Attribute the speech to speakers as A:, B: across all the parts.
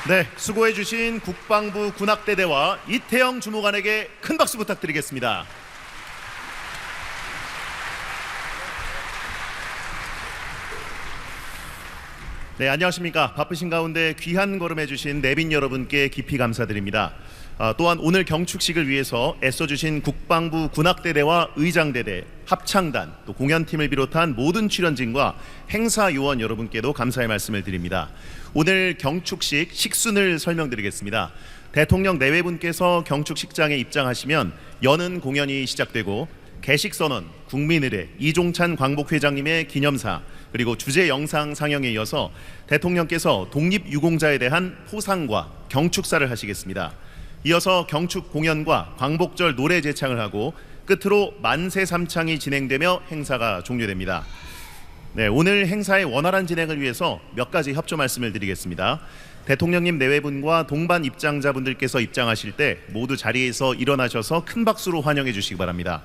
A: 네, 수고해주신 국방부 군악대대와 이태영 주무관에게 큰 박수 부탁드리겠습니다. 네, 안녕하십니까. 바쁘신 가운데 귀한 걸음해주신 내빈 여러분께 깊이 감사드립니다. 또한 오늘 경축식을 위해서 애써주신 국방부 군악대대와 의장대대, 합창단, 또 공연팀을 비롯한 모든 출연진과 행사 요원 여러분께도 감사의 말씀을 드립니다. 오늘 경축식 식순을 설명드리겠습니다. 대통령 내외분께서 경축식장에 입장하시면 여는 공연이 시작되고 개식선언, 국민의례, 이종찬 광복회장님의 기념사, 그리고 주제 영상 상영에 이어서 대통령께서 독립유공자에 대한 포상과 경축사를 하시겠습니다. 이어서 경축 공연과 광복절 노래 제창을 하고 끝으로 만세 삼창이 진행되며 행사가 종료됩니다. 네, 오늘 행사의 원활한 진행을 위해서 몇 가지 협조 말씀을 드리겠습니다. 대통령님 내외분과 동반 입장자분들께서 입장하실 때 모두 자리에서 일어나셔서 큰 박수로 환영해 주시기 바랍니다.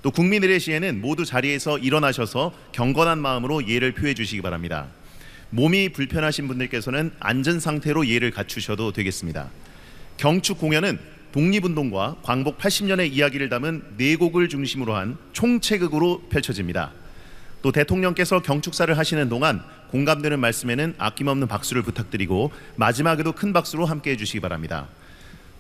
A: 또 국민의례 시에는 모두 자리에서 일어나셔서 경건한 마음으로 예를 표해 주시기 바랍니다. 몸이 불편하신 분들께서는 앉은 상태로 예를 갖추셔도 되겠습니다. 경축 공연은 독립운동과 광복 80년의 이야기를 담은 4곡을 중심으로 한 총체극으로 펼쳐집니다. 또 대통령께서 경축사를 하시는 동안 공감되는 말씀에는 아낌없는 박수를 부탁드리고 마지막에도 큰 박수로 함께해 주시기 바랍니다.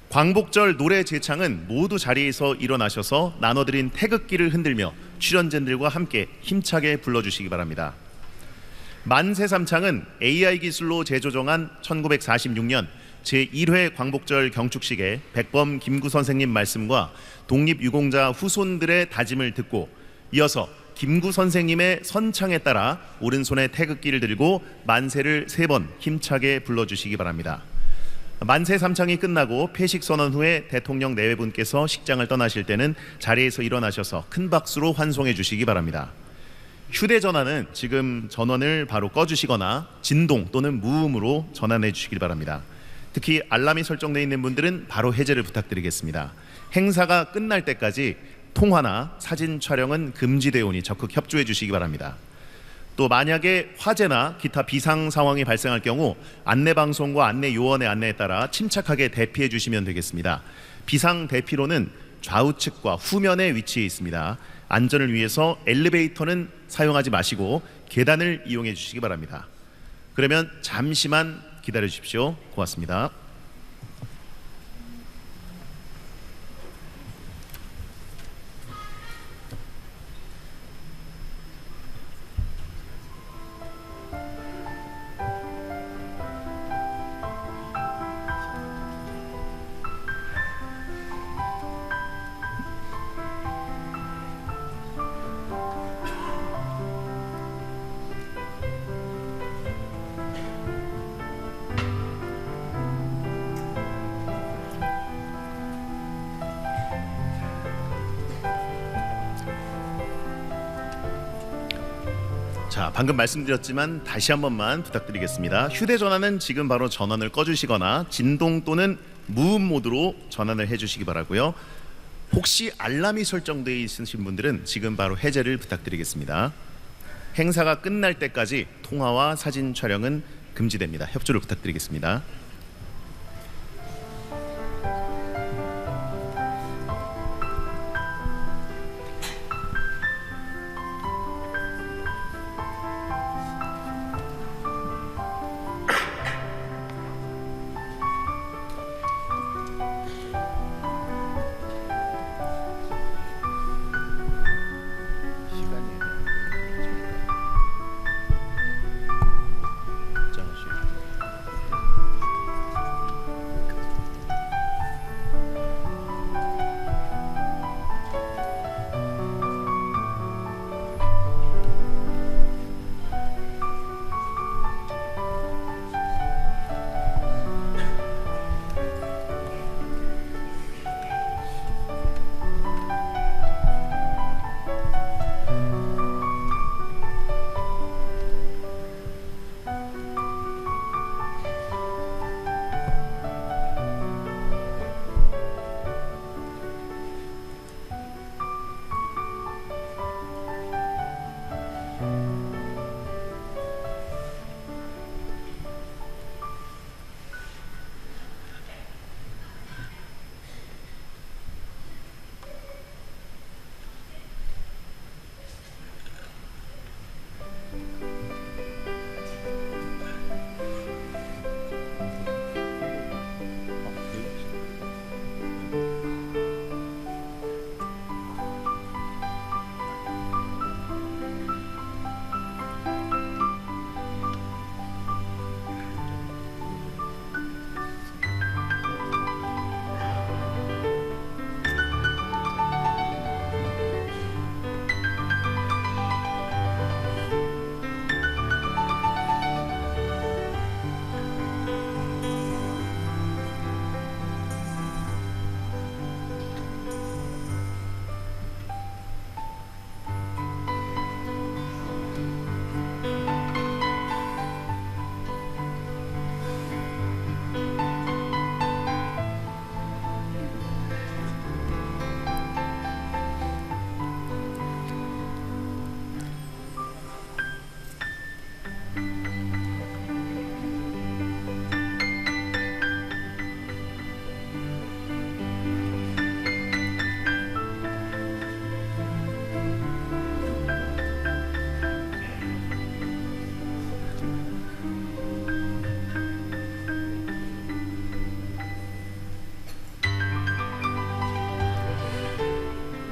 A: 광복절 노래 제창은 모두 자리에서 일어나셔서 나눠드린 태극기를 흔들며 출연진들과 함께 힘차게 불러주시기 바랍니다. 만세 삼창은 AI 기술로 재조정한 1946년 제1회 광복절 경축식에 백범 김구 선생님 말씀과 독립유공자 후손들의 다짐을 듣고 이어서 김구 선생님의 선창에 따라 오른손에 태극기를 들고 만세를 3번 힘차게 불러주시기 바랍니다. 만세 삼창이 끝나고 폐식 선언 후에 대통령 내외분께서 식장을 떠나실 때는 자리에서 일어나셔서 큰 박수로 환송해 주시기 바랍니다. 휴대전화는 지금 전원을 바로 꺼주시거나 진동 또는 무음으로 전환해 주시길 바랍니다. 특히 알람이 설정되어 있는 분들은 바로 해제를 부탁드리겠습니다. 행사가 끝날 때까지 통화나 사진 촬영은 금지되오니 적극 협조해 주시기 바랍니다. 또 만약에 화재나 기타 비상 상황이 발생할 경우 안내방송과 안내요원의 안내에 따라 침착하게 대피해 주시면 되겠습니다. 비상 대피로는 좌우측과 후면에 위치해 있습니다. 안전을 위해서 엘리베이터는 사용하지 마시고 계단을 이용해 주시기 바랍니다. 그러면 잠시만 기다려 주십시오. 고맙습니다. 자, 방금 말씀드렸지만 다시 한 번만 부탁드리겠습니다. 휴대전화는 지금 바로 전원을 꺼주시거나 진동 또는 무음 모드로 전환을 해주시기 바라고요. 혹시 알람이 설정되어 있으신 분들은 지금 바로 해제를 부탁드리겠습니다. 행사가 끝날 때까지 통화와 사진 촬영은 금지됩니다. 협조를 부탁드리겠습니다.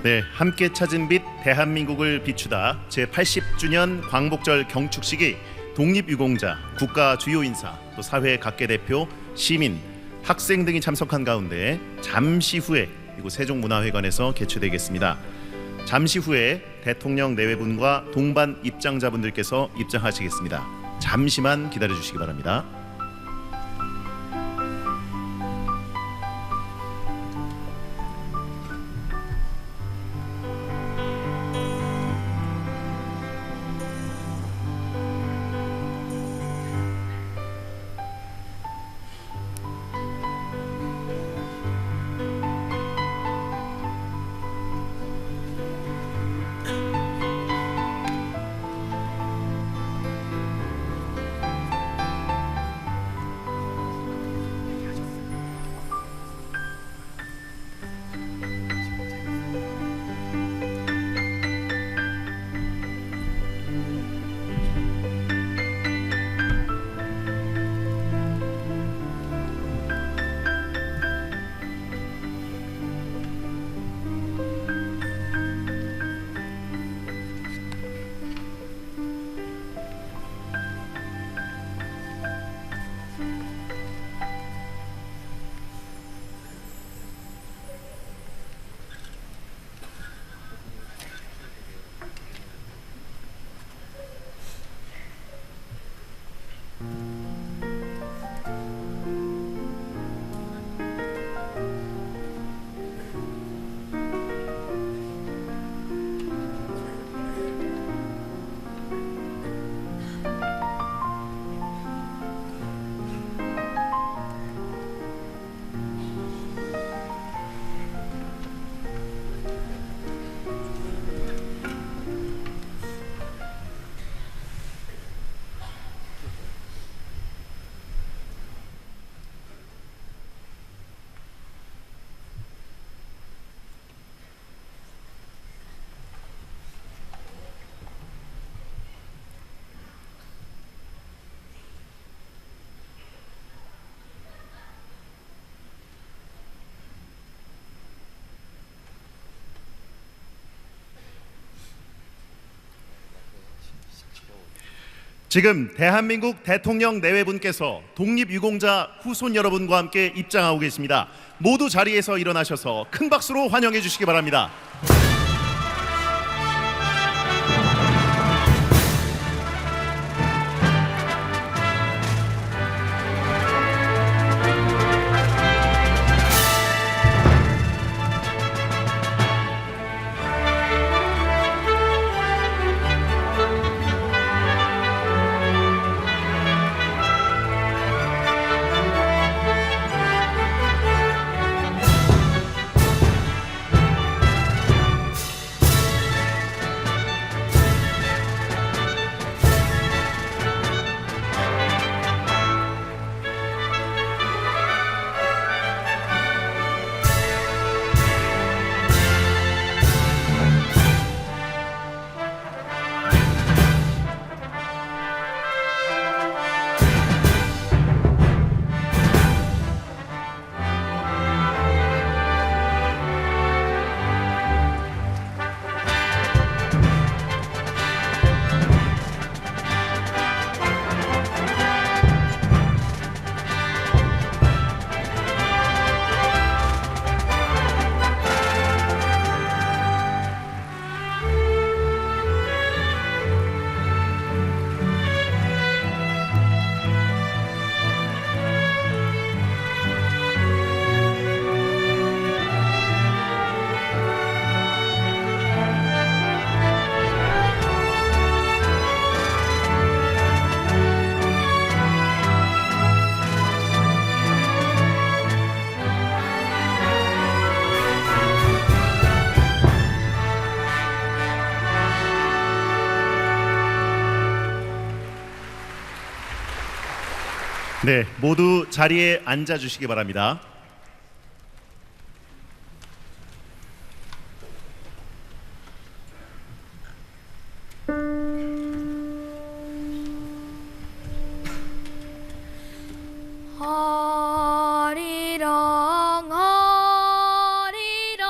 A: 네, 함께 찾은 빛 대한민국을 비추다 제80주년 광복절 경축식이 독립유공자, 국가 주요 인사, 또 사회 각계 대표, 시민, 학생 등이 참석한 가운데 잠시 후에 이곳 세종문화회관에서 개최되겠습니다. 잠시 후에 대통령 내외분과 동반 입장자분들께서 입장하시겠습니다. 잠시만 기다려 주시기 바랍니다. 지금 대한민국 대통령 내외분께서 독립유공자 후손 여러분과 함께 입장하고 계십니다. 모두 자리에서 일어나셔서 큰 박수로 환영해 주시기 바랍니다. 네, 모두 자리에 앉아 주시기 바랍니다.
B: 허리렁 허리렁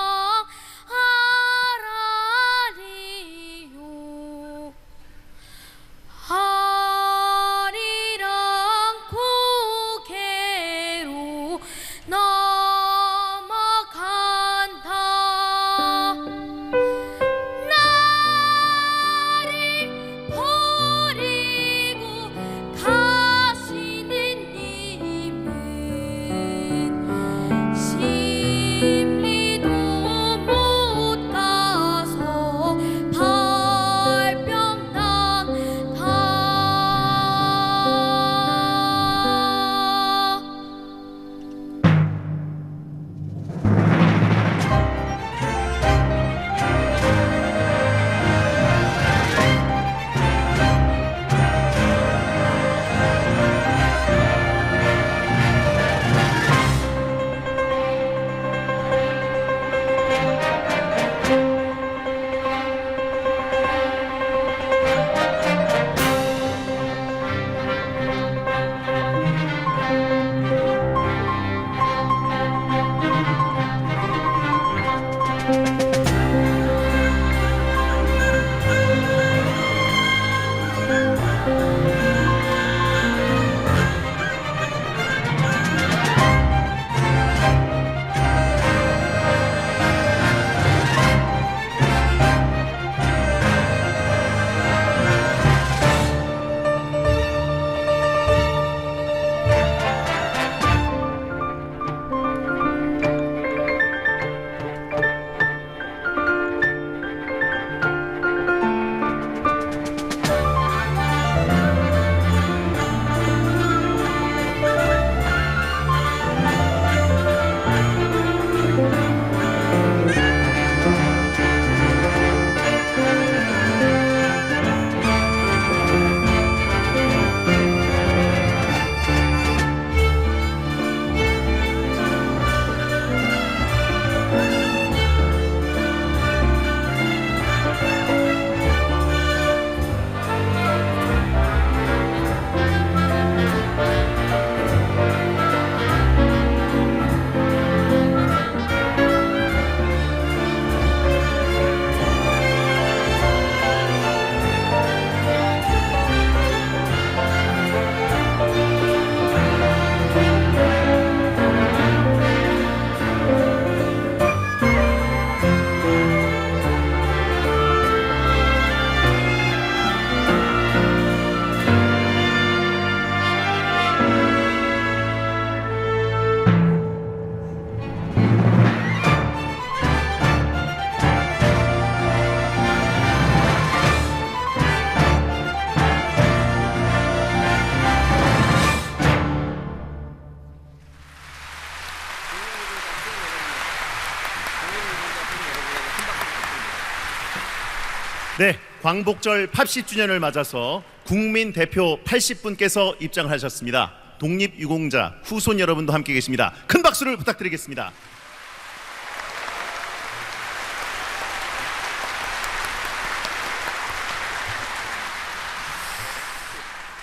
A: 네, 광복절 80주년을 맞아서 국민 대표 80분께서 입장하셨습니다. 독립유공자 후손 여러분도 함께 계십니다. 큰 박수를 부탁드리겠습니다.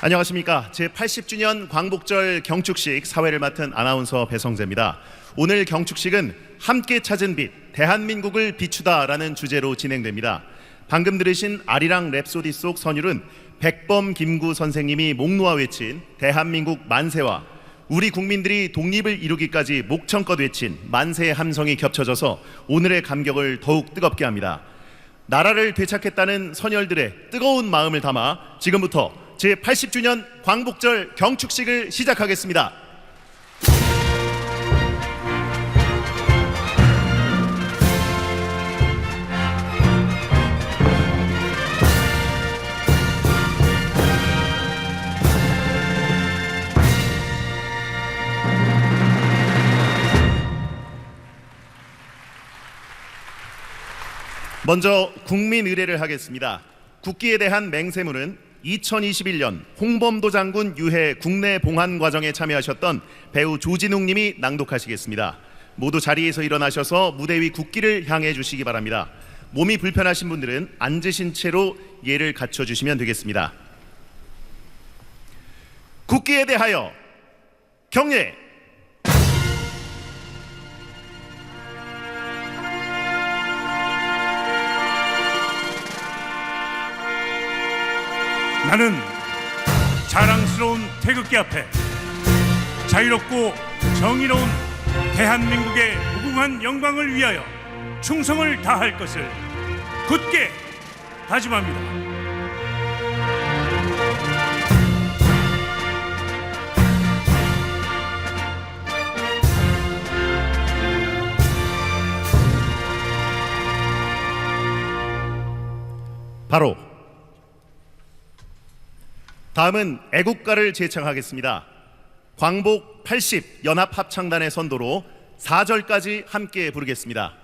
A: 안녕하십니까. 제80주년 광복절 경축식 사회를 맡은 아나운서 배성재입니다. 오늘 경축식은 함께 찾은 빛, 대한민국을 비추다라는 주제로 진행됩니다. 방금 들으신 아리랑 랩소디 속 선율은 백범 김구 선생님이 목 놓아 외친 대한민국 만세와 우리 국민들이 독립을 이루기까지 목청껏 외친 만세의 함성이 겹쳐져서 오늘의 감격을 더욱 뜨겁게 합니다. 나라를 되찾겠다는 선열들의 뜨거운 마음을 담아 지금부터 제80주년 광복절 경축식을 시작하겠습니다. 먼저 국민 의례를 하겠습니다. 국기에 대한 맹세문은 2021년 홍범도 장군 유해 국내 봉환 과정에 참여하셨던 배우 조진웅 님이 낭독하시겠습니다. 모두 자리에서 일어나셔서 무대 위 국기를 향해 주시기 바랍니다. 몸이 불편하신 분들은 앉으신 채로 예를 갖춰 주시면 되겠습니다. 국기에 대하여 경례.
B: 나는 자랑스러운 태극기 앞에 자유롭고 정의로운 대한민국의 무궁한 영광을 위하여 충성을 다할 것을 굳게 다짐합니다.
A: 바로 다음은 애국가를 제창하겠습니다. 광복 80 연합합창단의 선도로 4절까지 함께 부르겠습니다.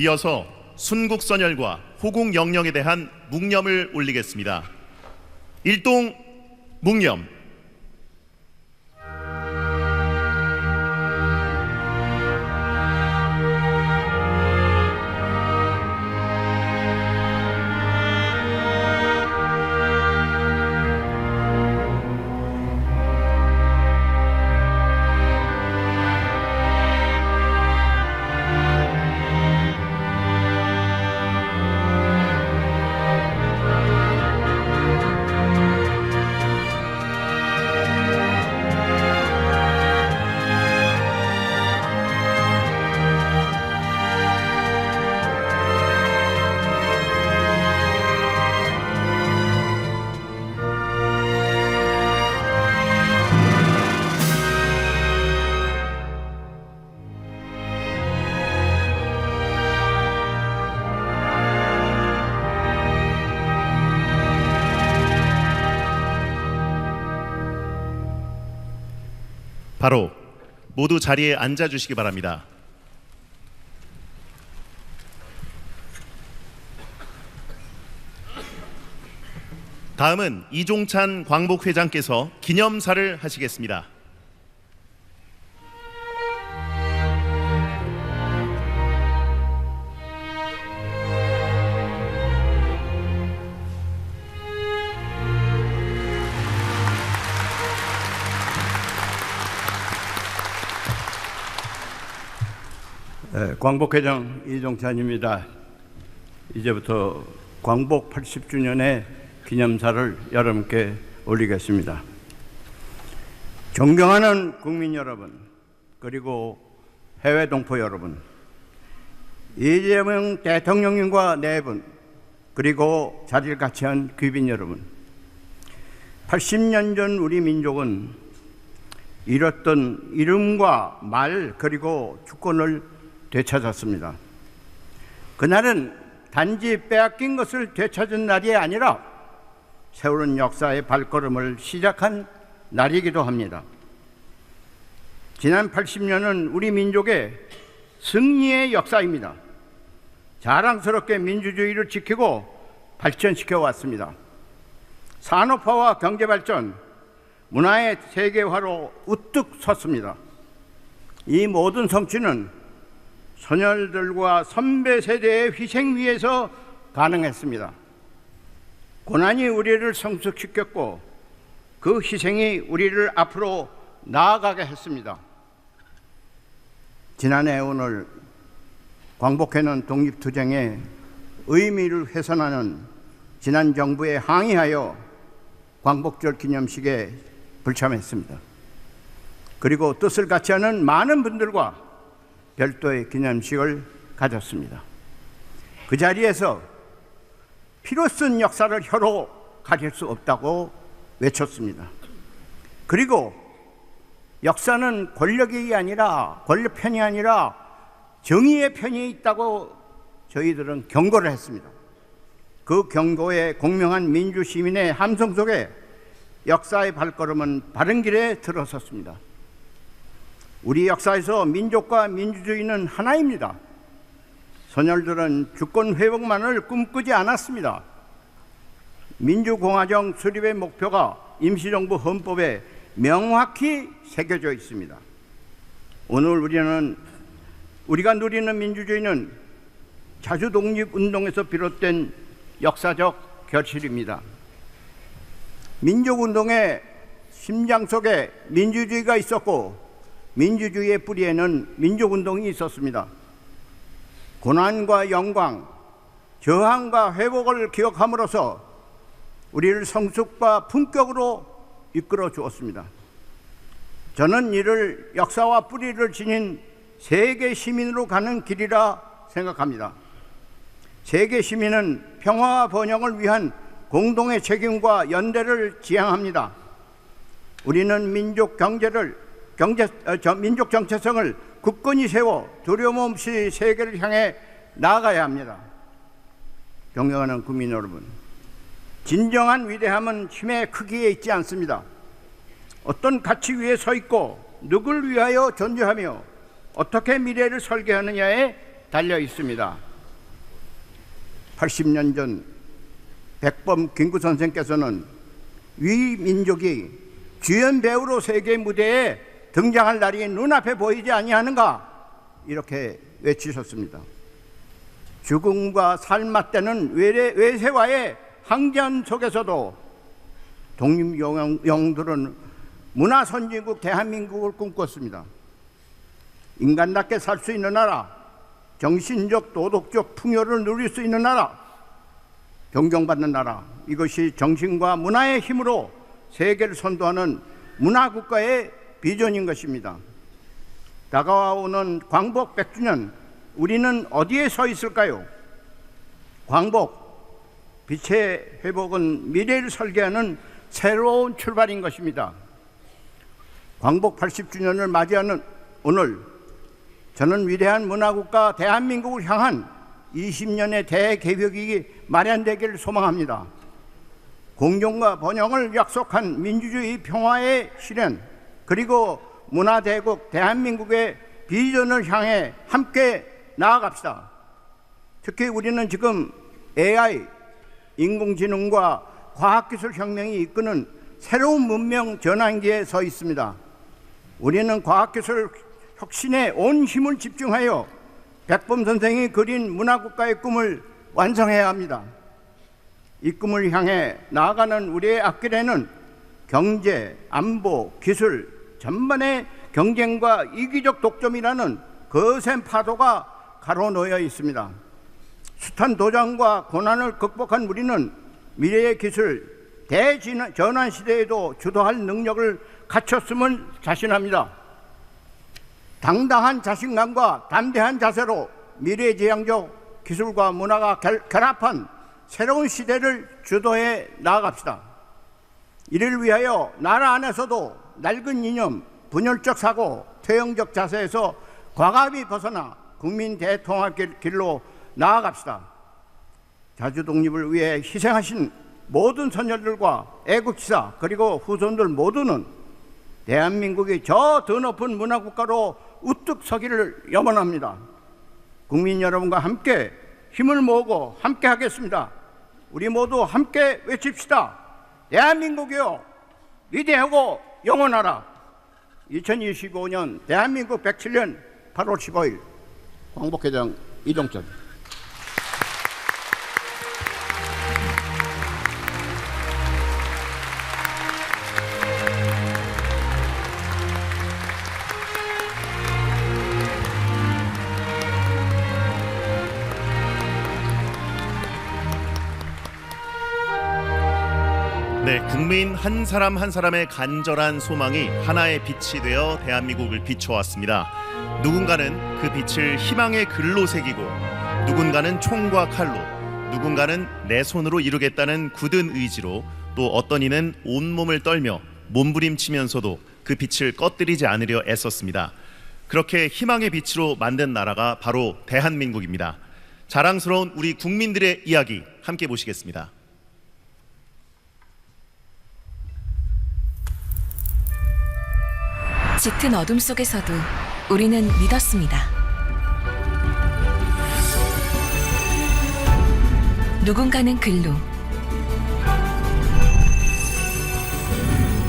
A: 이어서 순국선열과 호국영령에 대한 묵념을 올리겠습니다. 일동 묵념. 바로 모두 자리에 앉아 주시기 바랍니다. 다음은 이종찬 광복회장께서 기념사를 하시겠습니다.
C: 광복회장 이종찬입니다. 이제부터 광복 80주년의 기념사를 여러분께 올리겠습니다. 존경하는 국민 여러분, 그리고 해외 동포 여러분, 이재명 대통령님과 네 분, 그리고 자리를 같이 한 귀빈 여러분, 80년 전 우리 민족은 잃었던 이름과 말 그리고 주권을 되찾았습니다. 그날은 단지 빼앗긴 것을 되찾은 날이 아니라 새로운 역사의 발걸음을 시작한 날이기도 합니다. 지난 80년은 우리 민족의 승리의 역사입니다. 자랑스럽게 민주주의를 지키고 발전시켜 왔습니다. 산업화와 경제발전, 문화의 세계화로 우뚝 섰습니다. 이 모든 성취는 선열들과 선배 세대의 희생 위에서 가능했습니다. 고난이 우리를 성숙시켰고 그 희생이 우리를 앞으로 나아가게 했습니다. 지난해 오늘 광복회는 독립투쟁의 의미를 훼손하는 지난 정부에 항의하여 광복절 기념식에 불참했습니다. 그리고 뜻을 같이 하는 많은 분들과 별도의 기념식을 가졌습니다. 그 자리에서 피로 쓴 역사를 혀로 가릴 수 없다고 외쳤습니다. 그리고 역사는 권력이 아니라 권력 편이 아니라 정의의 편이 있다고 저희들은 경고를 했습니다. 그 경고에 공명한 민주 시민의 함성 속에 역사의 발걸음은 바른 길에 들어섰습니다. 우리 역사에서 민족과 민주주의는 하나입니다. 선열들은 주권 회복만을 꿈꾸지 않았습니다. 민주공화정 수립의 목표가 임시정부 헌법에 명확히 새겨져 있습니다. 오늘 우리가 누리는 민주주의는 자주독립운동에서 비롯된 역사적 결실입니다. 민족운동의 심장 속에 민주주의가 있었고 민주주의의 뿌리에는 민족운동이 있었습니다. 고난과 영광, 저항과 회복을 기억함으로써 우리를 성숙과 품격으로 이끌어 주었습니다. 저는 이를 역사와 뿌리를 지닌 세계 시민으로 가는 길이라 생각합니다. 세계 시민은 평화와 번영을 위한 공동의 책임과 연대를 지향합니다. 우리는 민족 정체성을 굳건히 세워 두려움 없이 세계를 향해 나아가야 합니다. 존경하는 국민 여러분, 진정한 위대함은 힘의 크기에 있지 않습니다. 어떤 가치 위에 서 있고 누굴 위하여 존재하며 어떻게 미래를 설계하느냐에 달려 있습니다. 80년 전 백범 김구 선생께서는 위 민족이 주연 배우로 세계 무대에 등장할 날이 눈앞에 보이지 아니하는가 이렇게 외치셨습니다. 죽음과 살 맞대는 외세와의 항전 속에서도 독립영웅들은 문화 선진국 대한민국을 꿈꿨습니다. 인간답게 살 수 있는 나라, 정신적 도덕적 풍요를 누릴 수 있는 나라, 존경받는 나라, 이것이 정신과 문화의 힘으로 세계를 선도하는 문화국가의 비전인 것입니다. 다가오는 광복 100주년, 우리는 어디에 서 있을까요? 광복, 빛의 회복은 미래를 설계하는 새로운 출발인 것입니다. 광복 80주년을 맞이하는 오늘, 저는 위대한 문화국가 대한민국을 향한 20년의 대개혁이 마련되기를 소망합니다. 공존과 번영을 약속한 민주주의 평화의 실현, 그리고 문화대국 대한민국의 비전을 향해 함께 나아갑시다. 특히 우리는 지금 AI, 인공지능과 과학기술 혁명이 이끄는 새로운 문명 전환기에 서 있습니다. 우리는 과학기술 혁신에 온 힘을 집중하여 백범 선생이 그린 문화국가의 꿈을 완성해야 합니다. 이 꿈을 향해 나아가는 우리의 앞길에는 경제, 안보, 기술 전반의 경쟁과 이기적 독점이라는 거센 파도가 가로놓여 있습니다. 숱한 도전과 고난을 극복한 우리는 미래의 기술 대전환 시대에도 주도할 능력을 갖췄음을 자신합니다. 당당한 자신감과 담대한 자세로 미래지향적 기술과 문화가 결합한 새로운 시대를 주도해 나아갑시다. 이를 위하여 나라 안에서도 낡은 이념, 분열적 사고, 퇴행적 자세에서 과감히 벗어나 국민 대통합 길로 나아갑시다. 자주 독립을 위해 희생하신 모든 선열들과 애국지사 그리고 후손들 모두는 대한민국이 저 더 높은 문화국가로 우뚝 서기를 염원합니다. 국민 여러분과 함께 힘을 모으고 함께 하겠습니다. 우리 모두 함께 외칩시다. 대한민국이요, 위대하고 영원하라. 2025년 대한민국 107년 8월 15일 광복회장 이동철.
A: 네, 국민 한 사람 한 사람의 간절한 소망이 하나의 빛이 되어 대한민국을 비춰왔습니다. 누군가는 그 빛을 희망의 글로 새기고, 누군가는 총과 칼로, 누군가는 내 손으로 이루겠다는 굳은 의지로, 또 어떤 이는 온몸을 떨며 몸부림치면서도 그 빛을 꺼뜨리지 않으려 애썼습니다. 그렇게 희망의 빛으로 만든 나라가 바로 대한민국입니다. 자랑스러운 우리 국민들의 이야기 함께 보시겠습니다.
D: 짙은 어둠 속에서도 우리는 믿었습니다. 누군가는 글로,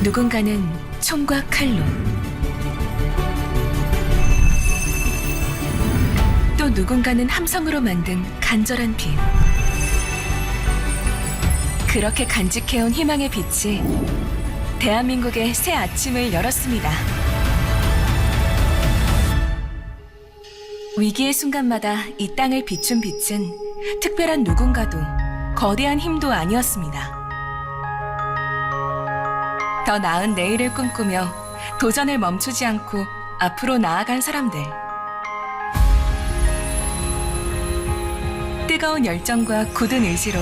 D: 누군가는 총과 칼로, 또 누군가는 함성으로 만든 간절한 빛. 그렇게 간직해온 희망의 빛이 대한민국의 새 아침을 열었습니다. 위기의 순간마다 이 땅을 비춘 빛은 특별한 누군가도 거대한 힘도 아니었습니다. 더 나은 내일을 꿈꾸며 도전을 멈추지 않고 앞으로 나아간 사람들. 뜨거운 열정과 굳은 의지로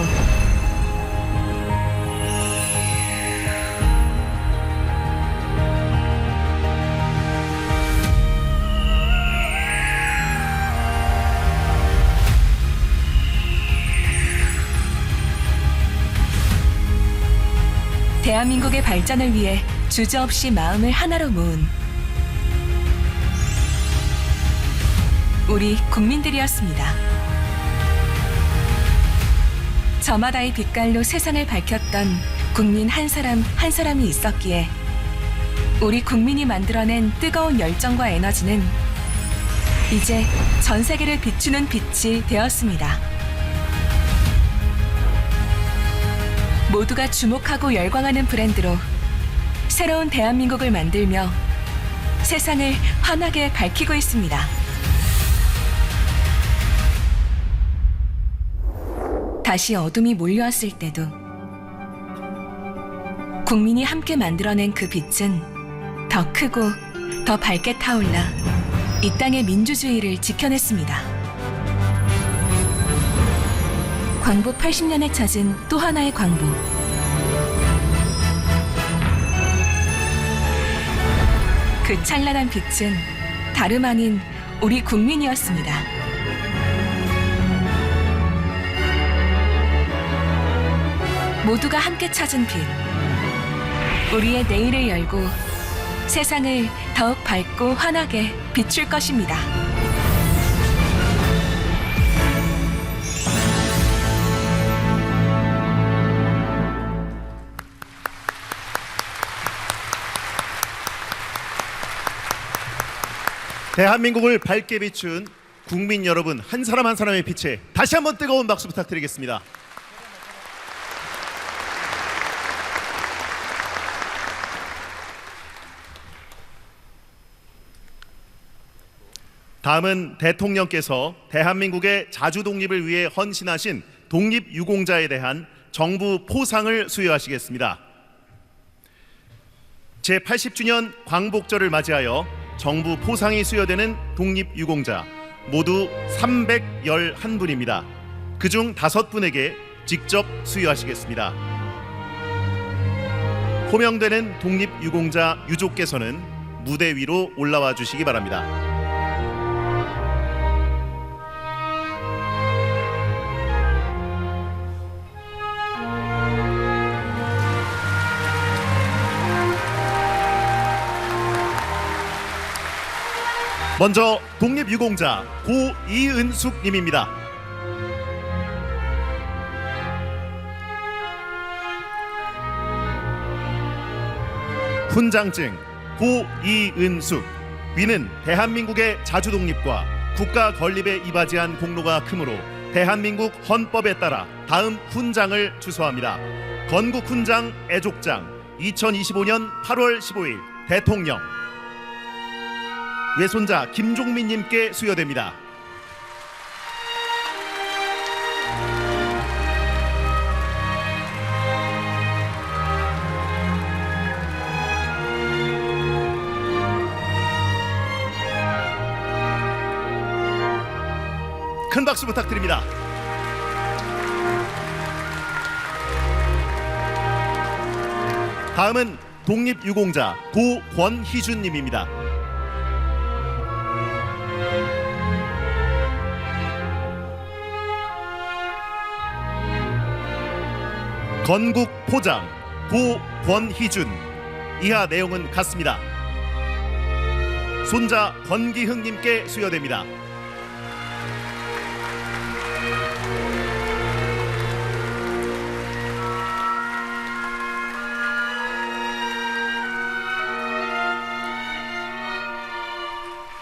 D: 대한민국의 발전을 위해 주저없이 마음을 하나로 모은 우리 국민들이었습니다. 저마다의 빛깔로 세상을 밝혔던 국민 한 사람 한 사람이 있었기에 우리 국민이 만들어낸 뜨거운 열정과 에너지는 이제 전 세계를 비추는 빛이 되었습니다. 모두가 주목하고 열광하는 브랜드로 새로운 대한민국을 만들며 세상을 환하게 밝히고 있습니다. 다시 어둠이 몰려왔을 때도 국민이 함께 만들어낸 그 빛은 더 크고 더 밝게 타올라 이 땅의 민주주의를 지켜냈습니다. 광복 80년에 찾은 또 하나의 광복. 그 찬란한 빛은 다름 아닌 우리 국민이었습니다. 모두가 함께 찾은 빛. 우리의 내일을 열고 세상을 더욱 밝고 환하게 비출 것입니다.
A: 대한민국을 밝게 비춘 국민 여러분 한 사람 한 사람의 빛에 다시 한번 뜨거운 박수 부탁드리겠습니다. 다음은 대통령께서 대한민국의 자주 독립을 위해 헌신하신 독립유공자에 대한 정부 포상을 수여하시겠습니다. 제80주년 광복절을 맞이하여 정부 포상이 수여되는 독립유공자 모두 311분입니다. 그중 5분에게 직접 수여하시겠습니다. 호명되는 독립유공자 유족께서는 무대 위로 올라와 주시기 바랍니다. 먼저 독립유공자 고이은숙님입니다. 훈장증 고이은숙. 위는 대한민국의 자주독립과 국가 건립에 이바지한 공로가 크므로 대한민국 헌법에 따라 다음 훈장을 주소합니다. 건국훈장 애족장 2025년 8월 15일 대통령. 외손자 김종민님께 수여됩니다. 큰 박수 부탁드립니다. 다음은 독립유공자 고권희준님입니다. 건국포장 고권희준. 이하 내용은 같습니다. 손자 권기흥님께 수여됩니다.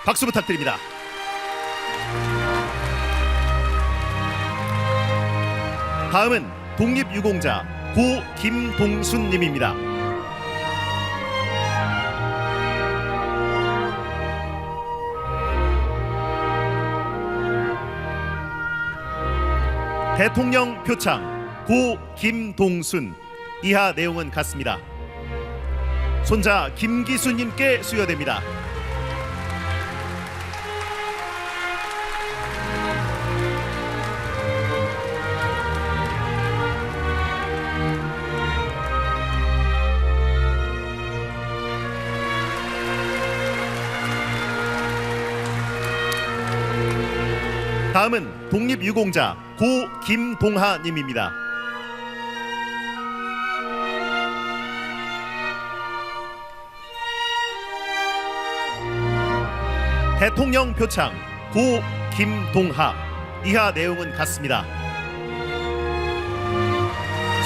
A: 박수 부탁드립니다. 다음은 독립유공자 고김동순님입니다. 대통령 표창 고김동순. 이하 내용은 같습니다. 손자 김기수님께 수여됩니다. 다음은 독립유공자 고김동하님입니다. 대통령 표창 고김동하. 이하 내용은 같습니다.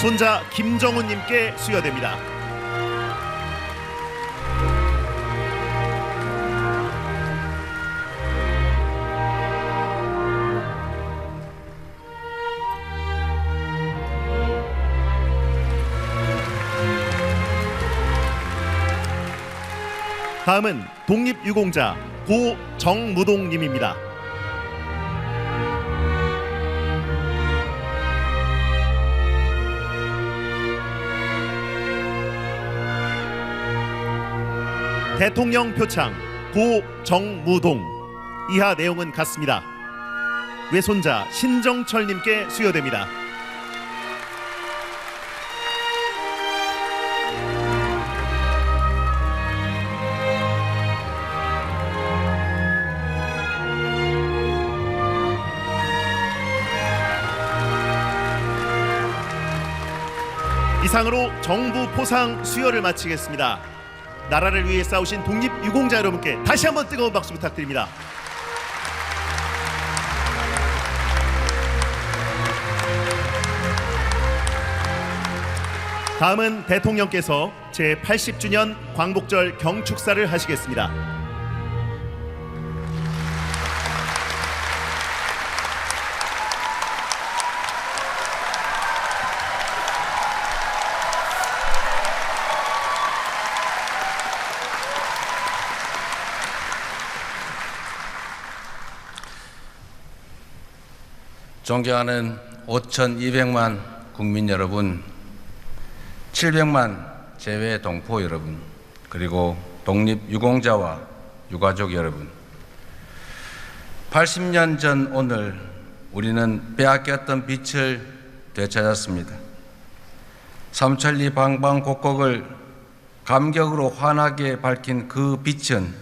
A: 외손자 김정훈님께 수여됩니다. 다음은 독립유공자 고정무동님입니다. 대통령 표창 고정무동. 이하 내용은 같습니다. 외손자 신정철님께 수여됩니다. 이상으로 정부 포상 수여를 마치겠습니다. 나라를 위해 싸우신 독립유공자 여러분께 다시 한번 뜨거운 박수 부탁드립니다. 다음은 대통령께서 제80주년 광복절 경축사를 하시겠습니다.
E: 존경하는 5,200만 국민 여러분, 700만 재외 동포 여러분, 그리고 독립유공자와 유가족 여러분, 80년 전 오늘 우리는 빼앗겼던 빛을 되찾았습니다. 삼천리 방방곡곡을 감격으로 환하게 밝힌 그 빛은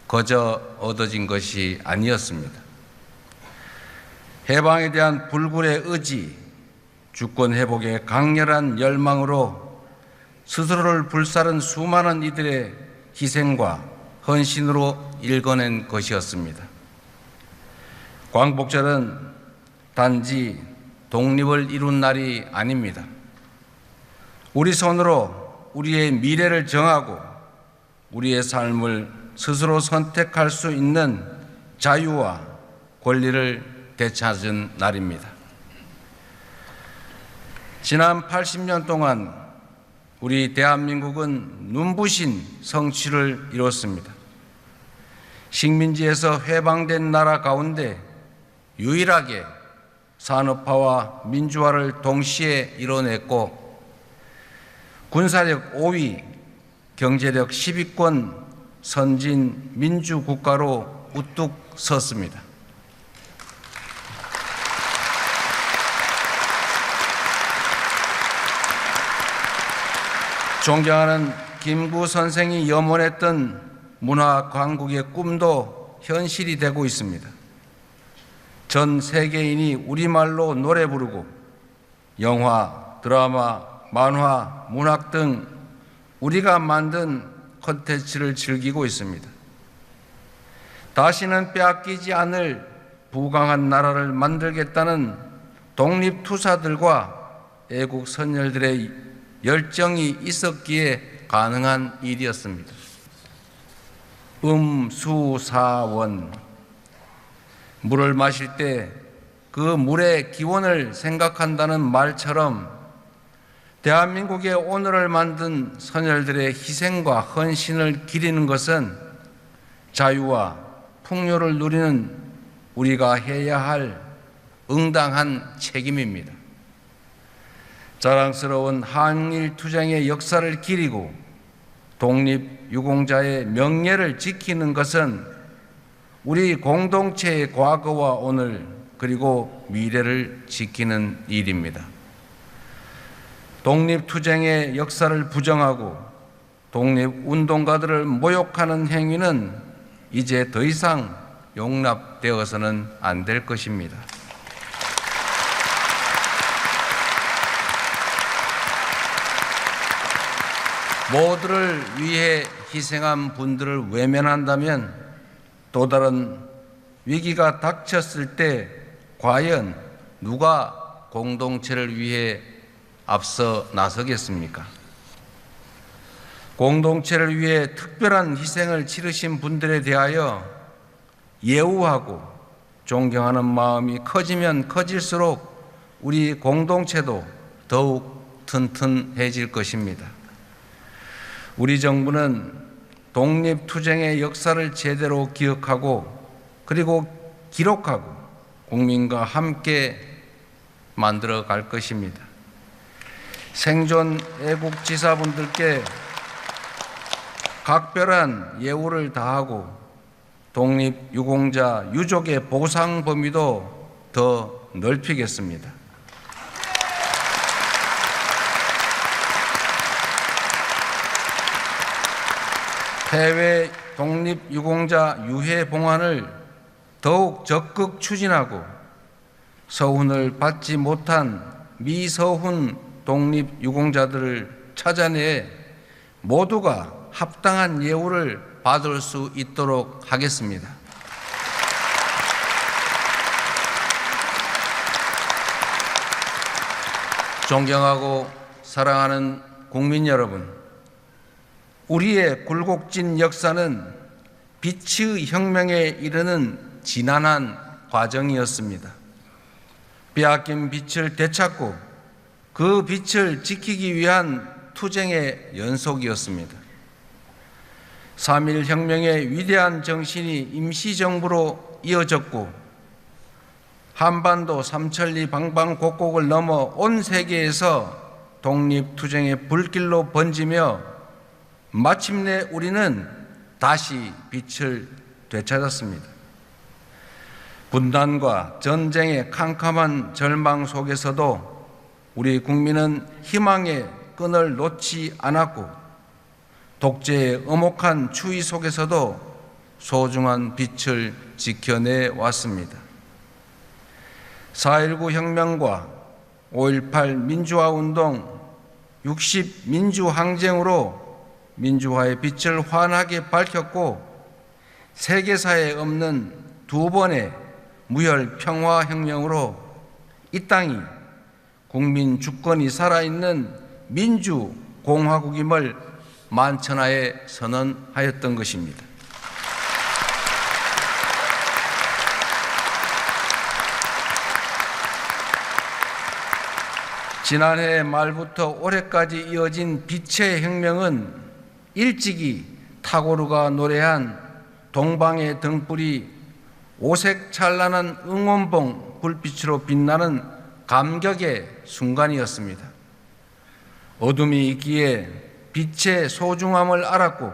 E: 거저 얻어진 것이 아니었습니다. 해방에 대한 불굴의 의지, 주권 회복의 강렬한 열망으로 스스로를 불사른 수많은 이들의 희생과 헌신으로 일궈낸 것이었습니다. 광복절은 단지 독립을 이룬 날이 아닙니다. 우리 손으로 우리의 미래를 정하고 우리의 삶을 스스로 선택할 수 있는 자유와 권리를 되찾은 날입니다. 지난 80년 동안 우리 대한민국은 눈부신 성취를 이뤘습니다. 식민지에서 해방된 나라 가운데 유일하게 산업화와 민주화를 동시에 이뤄냈고 군사력 5위, 경제력 10위권 선진 민주국가로 우뚝 섰습니다. 존경하는 김구 선생이 염원했던 문화 강국의 꿈도 현실이 되고 있습니다. 전 세계인이 우리말로 노래 부르고 영화, 드라마, 만화, 문학 등 우리가 만든 콘텐츠를 즐기고 있습니다. 다시는 빼앗기지 않을 부강한 나라를 만들겠다는 독립투사들과 애국 선열들의 열정이 있었기에 가능한 일이었습니다. 수사원. 물을 마실 때 그 물의 기원을 생각한다는 말처럼 대한민국의 오늘을 만든 선열들의 희생과 헌신을 기리는 것은 자유와 풍요를 누리는 우리가 해야 할 응당한 책임입니다. 자랑스러운 한일투쟁의 역사를 기리고 독립유공자의 명예를 지키는 것은 우리 공동체의 과거와 오늘 그리고 미래를 지키는 일입니다. 독립투쟁의 역사를 부정하고 독립운동가들을 모욕하는 행위는 이제 더 이상 용납되어서는 안 될 것입니다. 모두를 위해 희생한 분들을 외면한다면 또 다른 위기가 닥쳤을 때 과연 누가 공동체를 위해 앞서 나서겠습니까? 공동체를 위해 특별한 희생을 치르신 분들에 대하여 예우하고 존경하는 마음이 커지면 커질수록 우리 공동체도 더욱 튼튼해질 것입니다. 우리 정부는 독립투쟁의 역사를 제대로 기억하고 그리고 기록하고 국민과 함께 만들어 갈 것입니다. 생존 애국지사분들께 각별한 예우를 다하고 독립유공자 유족의 보상 범위도 더 넓히겠습니다. 해외 독립유공자 유해 봉환을 더욱 적극 추진하고 서훈을 받지 못한 미서훈 독립유공자들을 찾아내 모두가 합당한 예우를 받을 수 있도록 하겠습니다. 존경하고 사랑하는 국민 여러분, 우리의 굴곡진 역사는 빛의 혁명에 이르는 지난한 과정이었습니다. 빼앗긴 빛을 되찾고 그 빛을 지키기 위한 투쟁의 연속이었습니다. 3.1 혁명의 위대한 정신이 임시정부로 이어졌고 한반도 삼천리 방방곡곡을 넘어 온 세계에서 독립투쟁의 불길로 번지며 마침내 우리는 다시 빛을 되찾았습니다. 분단과 전쟁의 캄캄한 절망 속에서도 우리 국민은 희망의 끈을 놓지 않았고 독재의 엄혹한 추위 속에서도 소중한 빛을 지켜내 왔습니다. 4.19 혁명과 5.18 민주화운동, 60 민주항쟁으로 민주화의 빛을 환하게 밝혔고 세계사에 없는 두 번의 무혈 평화혁명으로 이 땅이 국민 주권이 살아있는 민주공화국임을 만천하에 선언하였던 것입니다. 지난해 말부터 올해까지 이어진 빛의 혁명은 일찍이 타고르가 노래한 동방의 등불이 오색 찬란한 응원봉 불빛으로 빛나는 감격의 순간이었습니다. 어둠이 있기에 빛의 소중함을 알았고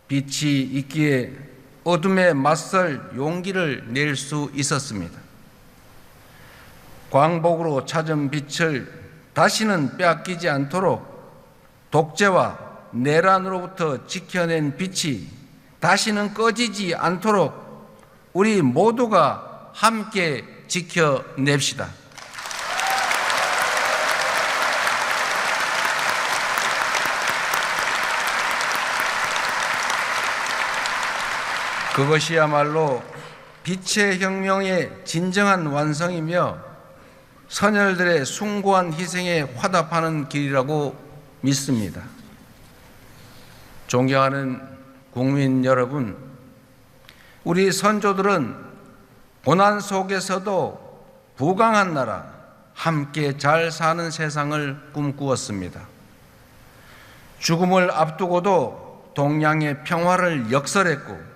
E: 빛이 있기에 어둠에 맞설 용기를 낼 수 있었습니다. 광복으로 찾은 빛을 다시는 빼앗기지 않도록 독재와 내란으로부터 지켜낸 빛이 다시는 꺼지지 않도록 우리 모두가 함께 지켜냅시다. 그것이야말로 빛의 혁명의 진정한 완성이며 선열들의 숭고한 희생에 화답하는 길이라고 믿습니다. 존경하는 국민 여러분, 우리 선조들은 고난 속에서도 부강한 나라, 함께 잘 사는 세상을 꿈꾸었습니다. 죽음을 앞두고도 동양의 평화를 역설했고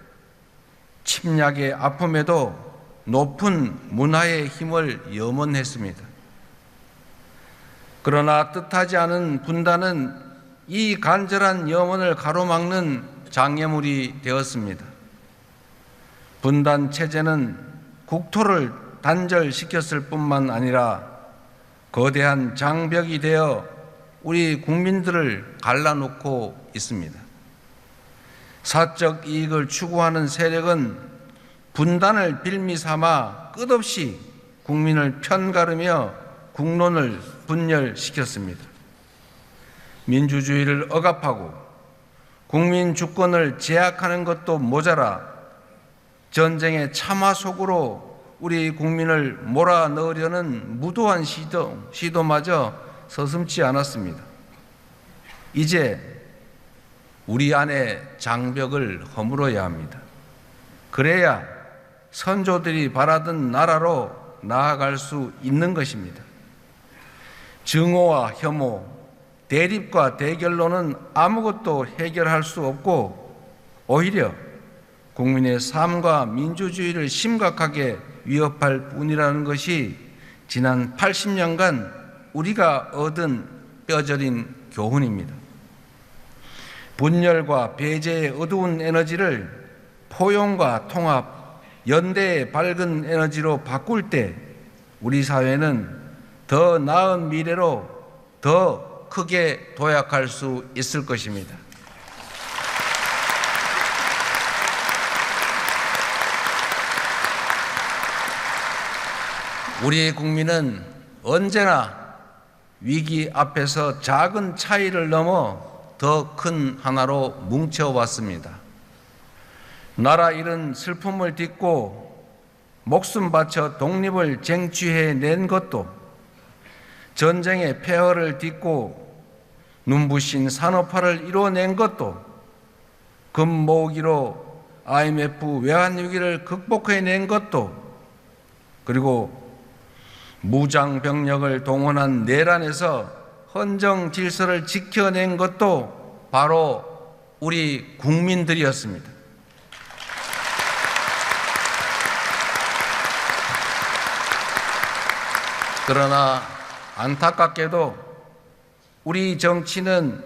E: 침략의 아픔에도 높은 문화의 힘을 염원했습니다. 그러나 뜻하지 않은 분단은 이 간절한 염원을 가로막는 장애물이 되었습니다. 분단 체제는 국토를 단절시켰을 뿐만 아니라 거대한 장벽이 되어 우리 국민들을 갈라놓고 있습니다. 사적 이익을 추구하는 세력은 분단을 빌미 삼아 끝없이 국민을 편가르며 국론을 분열시켰습니다. 민주주의를 억압하고 국민 주권을 제약하는 것도 모자라 전쟁의 참화 속으로 우리 국민을 몰아넣으려는 무도한 시도마저 서슴지 않았습니다. 이제 우리 안에 장벽을 허물어야 합니다. 그래야 선조들이 바라던 나라로 나아갈 수 있는 것입니다. 증오와 혐오, 대립과 대결로는 아무것도 해결할 수 없고 오히려 국민의 삶과 민주주의를 심각하게 위협할 뿐이라는 것이 지난 80년간 우리가 얻은 뼈저린 교훈입니다. 분열과 배제의 어두운 에너지를 포용과 통합, 연대의 밝은 에너지로 바꿀 때 우리 사회는 더 나은 미래로 더 크게 도약할 수 있을 것입니다. 우리 국민은 언제나 위기 앞에서 작은 차이를 넘어 더 큰 하나로 뭉쳐왔습니다. 나라 잃은 슬픔을 딛고 목숨 바쳐 독립을 쟁취해낸 것도, 전쟁의 폐허를 딛고 눈부신 산업화를 이뤄낸 것도, 금모으기로 IMF 외환위기를 극복해낸 것도, 그리고 무장병력을 동원한 내란에서 헌정 질서를 지켜낸 것도 바로 우리 국민들이었습니다. 그러나 안타깝게도 우리 정치는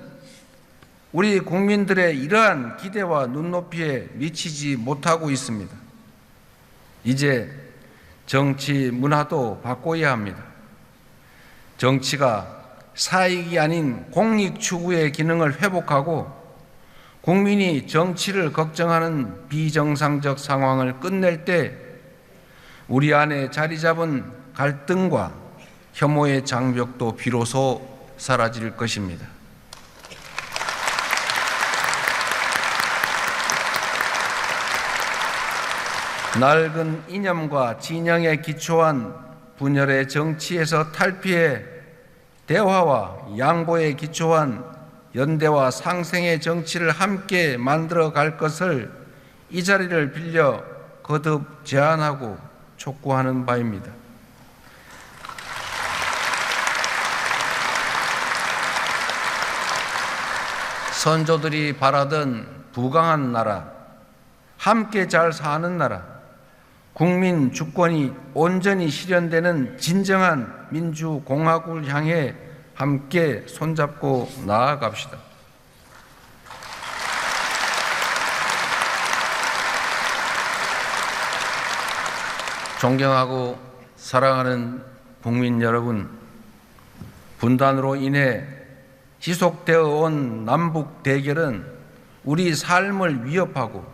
E: 우리 국민들의 이러한 기대와 눈높이에 미치지 못하고 있습니다. 이제 정치 문화도 바꿔야 합니다. 정치가 사익이 아닌 공익 추구의 기능을 회복하고 국민이 정치를 걱정하는 비정상적 상황을 끝낼 때 우리 안에 자리 잡은 갈등과 혐오의 장벽도 비로소 사라질 것입니다. 낡은 이념과 진영에 기초한 분열의 정치에서 탈피해 대화와 양보에 기초한 연대와 상생의 정치를 함께 만들어 갈 것을 이 자리를 빌려 거듭 제안하고 촉구하는 바입니다. 선조들이 바라던 부강한 나라, 함께 잘 사는 나라, 국민 주권이 온전히 실현되는 진정한 민주공화국을 향해 함께 손잡고 나아갑시다. 존경하고 사랑하는 국민 여러분, 분단으로 인해 지속되어 온 남북 대결은 우리 삶을 위협하고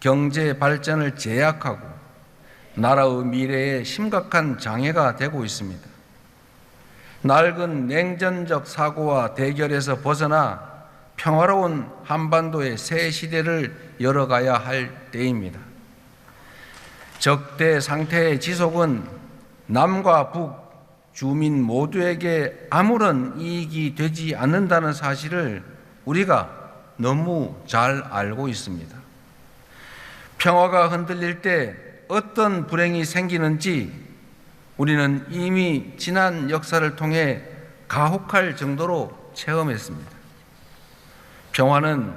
E: 경제 발전을 제약하고 나라의 미래에 심각한 장애가 되고 있습니다. 낡은 냉전적 사고와 대결에서 벗어나 평화로운 한반도의 새 시대를 열어가야 할 때입니다. 적대 상태의 지속은 남과 북, 주민 모두에게 아무런 이익이 되지 않는다는 사실을 우리가 너무 잘 알고 있습니다. 평화가 흔들릴 때 어떤 불행이 생기는지 우리는 이미 지난 역사를 통해 가혹할 정도로 체험했습니다. 평화는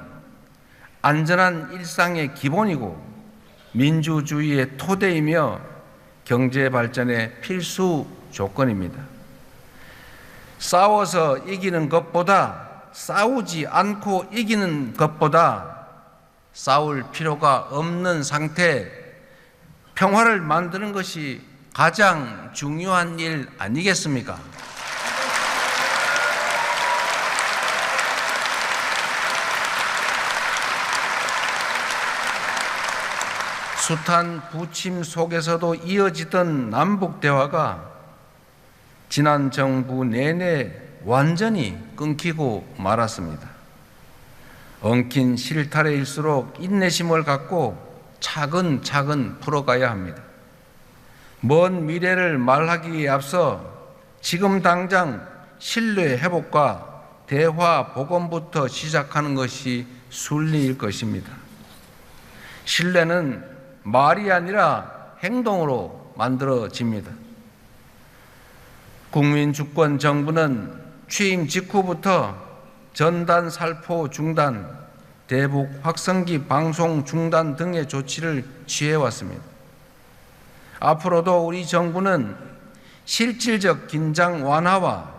E: 안전한 일상의 기본이고 민주주의의 토대이며 경제 발전의 필수 조건입니다. 싸워서 이기는 것보다, 싸우지 않고 이기는 것보다 싸울 필요가 없는 상태, 평화를 만드는 것이 가장 중요한 일 아니겠습니까? 숱한 부침 속에서도 이어지던 남북 대화가 지난 정부 내내 완전히 끊기고 말았습니다. 엉킨 실타래일수록 인내심을 갖고 차근차근 풀어가야 합니다. 먼 미래를 말하기에 앞서 지금 당장 신뢰 회복과 대화 복원부터 시작하는 것이 순리일 것입니다. 신뢰는 말이 아니라 행동으로 만들어집니다. 국민주권 정부는 취임 직후부터 전단 살포 중단, 대북 확성기 방송 중단 등의 조치를 취해왔습니다. 앞으로도 우리 정부는 실질적 긴장 완화와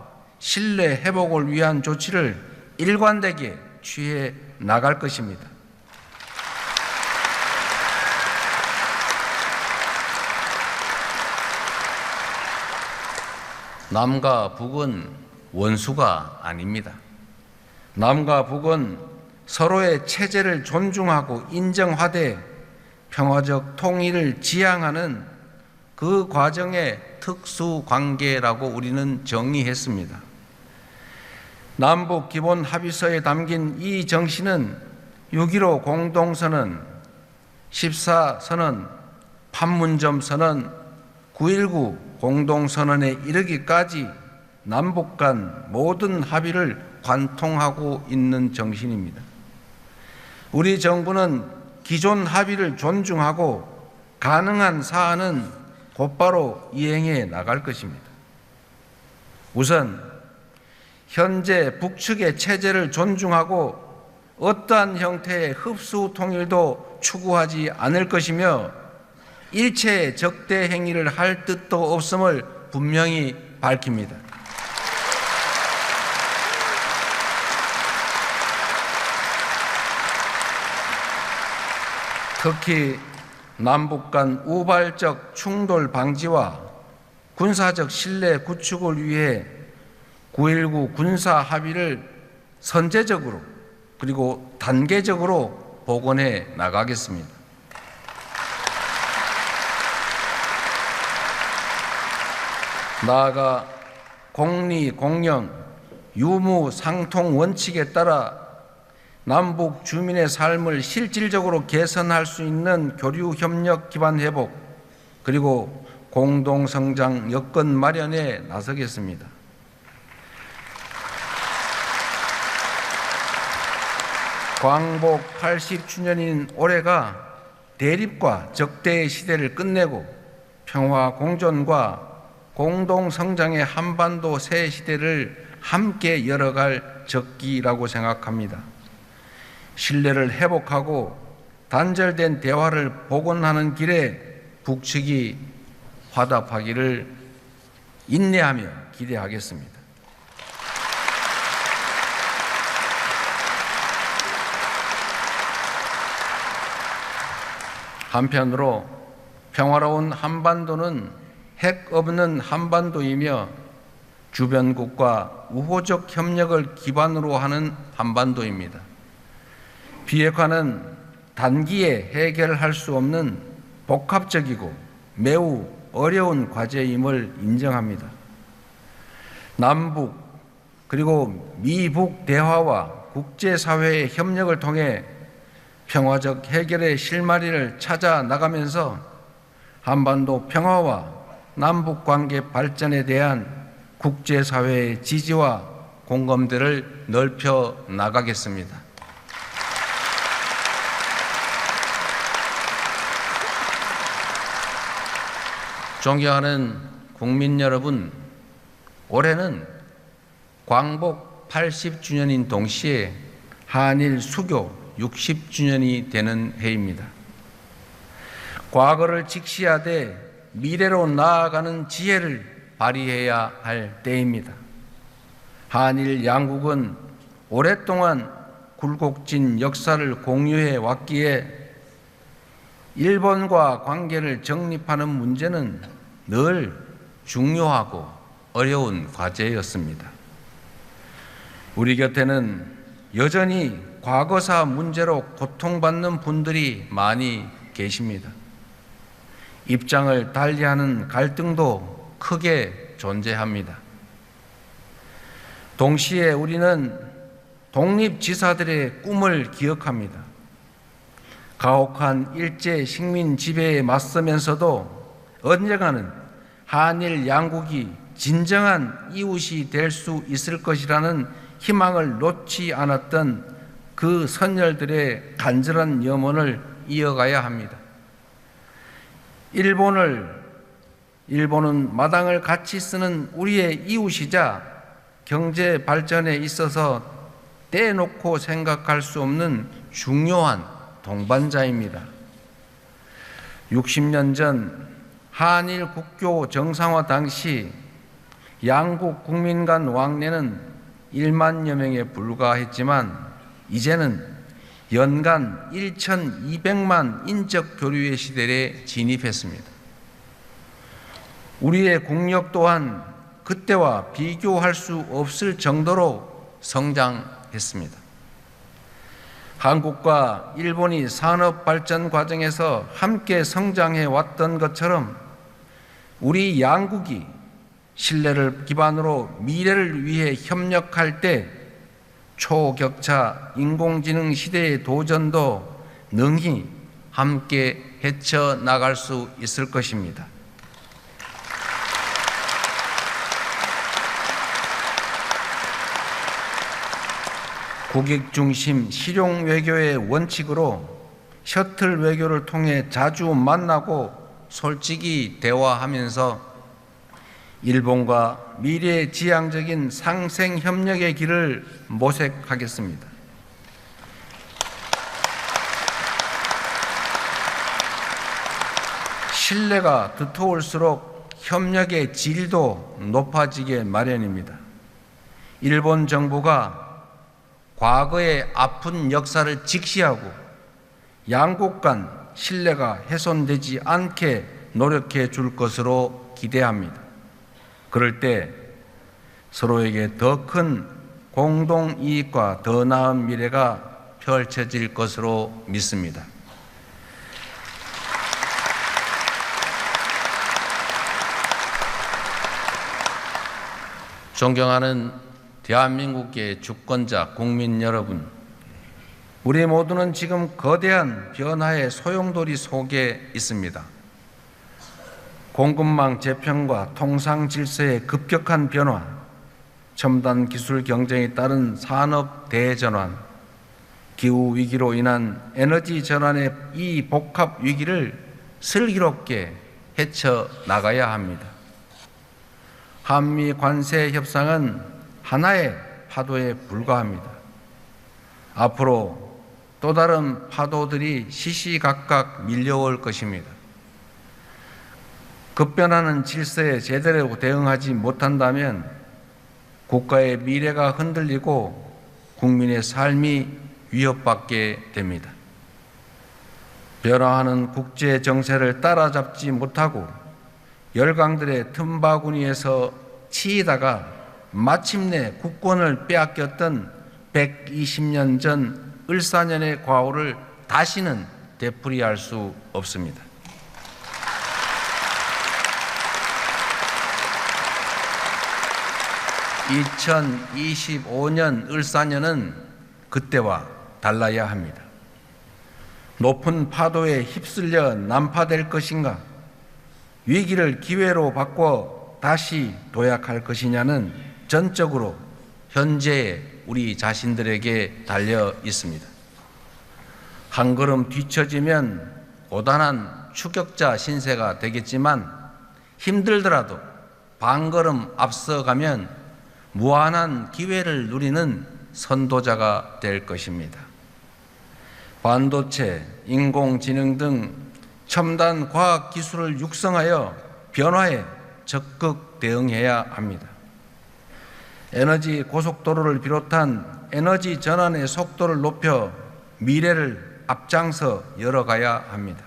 E: 신뢰 회복을 위한 조치를 일관되게 취해 나갈 것입니다. 남과 북은 원수가 아닙니다. 남과 북은 서로의 체제를 존중하고 인정하되 평화적 통일을 지향하는 그 과정의 특수관계라고 우리는 정의했습니다. 남북 기본 합의서에 담긴 이 정신은 6.15 공동선언, 14선언, 판문점 선언, 9.19 공동선언에 이르기까지 남북 간 모든 합의를 관통하고 있는 정신입니다. 우리 정부는 기존 합의를 존중하고 가능한 사안은 곧바로 이행해 나갈 것입니다. 우선 현재 북측의 체제를 존중하고 어떠한 형태의 흡수 통일도 추구하지 않을 것이며 일체의 적대 행위를 할 뜻도 없음을 분명히 밝힙니다. 특히 남북 간 우발적 충돌 방지와 군사적 신뢰 구축을 위해 9.19 군사 합의를 선제적으로 그리고 단계적으로 복원해 나가겠습니다. 나아가 공리, 공영, 유무, 상통 원칙에 따라 남북 주민의 삶을 실질적으로 개선할 수 있는 교류 협력 기반 회복 그리고 공동 성장 여건 마련에 나서겠습니다. 광복 80주년인 올해가 대립과 적대의 시대를 끝내고 평화 공존과 공동 성장의 한반도 새 시대를 함께 열어갈 적기라고 생각합니다. 신뢰를 회복하고 단절된 대화를 복원하는 길에 북측이 화답하기를 인내하며 기대하겠습니다. 한편으로 평화로운 한반도는 핵 없는 한반도이며 주변국과 우호적 협력을 기반으로 하는 한반도입니다. 비핵화는 단기에 해결할 수 없는 복합적이고 매우 어려운 과제임을 인정합니다. 남북 그리고 미북 대화와 국제사회의 협력을 통해 평화적 해결의 실마리를 찾아 나가면서 한반도 평화와 남북관계 발전에 대한 국제사회의 지지와 공감대를 넓혀 나가겠습니다. 존경하는 국민 여러분, 올해는 광복 80주년인 동시에 한일 수교 60주년이 되는 해입니다. 과거를 직시하되 미래로 나아가는 지혜를 발휘해야 할 때입니다. 한일 양국은 오랫동안 굴곡진 역사를 공유해 왔기에 일본과 관계를 정립하는 문제는 늘 중요하고 어려운 과제였습니다. 우리 곁에는 여전히 과거사 문제로 고통받는 분들이 많이 계십니다. 입장을 달리하는 갈등도 크게 존재합니다. 동시에 우리는 독립지사들의 꿈을 기억합니다. 가혹한 일제 식민 지배에 맞서면서도 언젠가는 한일 양국이 진정한 이웃이 될 수 있을 것이라는 희망을 놓지 않았던 그 선열들의 간절한 염원을 이어가야 합니다. 일본은 마당을 같이 쓰는 우리의 이웃이자 경제 발전에 있어서 떼놓고 생각할 수 없는 중요한 동반자입니다. 60년 전 한일 국교 정상화 당시 양국 국민 간 왕래는 1만여 명에 불과했지만 이제는 연간 1,200만 인적 교류의 시대에 진입했습니다. 우리의 국력 또한 그때와 비교할 수 없을 정도로 성장했습니다. 한국과 일본이 산업 발전 과정에서 함께 성장해 왔던 것처럼 우리 양국이 신뢰를 기반으로 미래를 위해 협력할 때 초격차 인공지능 시대의 도전도 능히 함께 헤쳐나갈 수 있을 것입니다. 국익 중심 실용 외교의 원칙으로 셔틀 외교를 통해 자주 만나고 솔직히 대화하면서 일본과 미래지향적인 상생 협력의 길을 모색하겠습니다. 신뢰가 두터울수록 협력의 질도 높아지게 마련입니다. 일본 정부가 과거의 아픈 역사를 직시하고 양국 간 신뢰가 훼손되지 않게 노력해 줄 것으로 기대합니다. 그럴 때 서로에게 더 큰 공동 이익과 더 나은 미래가 펼쳐질 것으로 믿습니다. 존경하는 대한민국의 주권자 국민 여러분, 우리 모두는 지금 거대한 변화의 소용돌이 속에 있습니다. 공급망 재편과 통상 질서의 급격한 변화, 첨단 기술 경쟁에 따른 산업 대전환, 기후 위기로 인한 에너지 전환의 이 복합 위기를 슬기롭게 헤쳐나가야 합니다. 한미 관세 협상은 하나의 파도에 불과합니다. 앞으로 또 다른 파도들이 시시각각 밀려올 것입니다. 급변하는 질서에 제대로 대응하지 못한다면 국가의 미래가 흔들리고 국민의 삶이 위협받게 됩니다. 변화하는 국제 정세를 따라잡지 못하고 열강들의 틈바구니에서 치이다가 마침내 국권을 빼앗겼던 120년 전 을사년의 과오를 다시는 되풀이할 수 없습니다. (2025년) 을사년은 그때와 달라야 합니다. 높은 파도에 휩쓸려 난파될 것인가? 위기를 기회로 바꿔 다시 도약할 것이냐는 전적으로 현재의 우리 자신들에게 달려 있습니다. 한 걸음 뒤처지면 고단한 추격자 신세가 되겠지만 힘들더라도 반 걸음 앞서가면 무한한 기회를 누리는 선도자가 될 것입니다. 반도체, 인공지능 등 첨단 과학 기술을 육성하여 변화에 적극 대응해야 합니다. 에너지 고속도로를 비롯한 에너지 전환의 속도를 높여 미래를 앞장서 열어가야 합니다.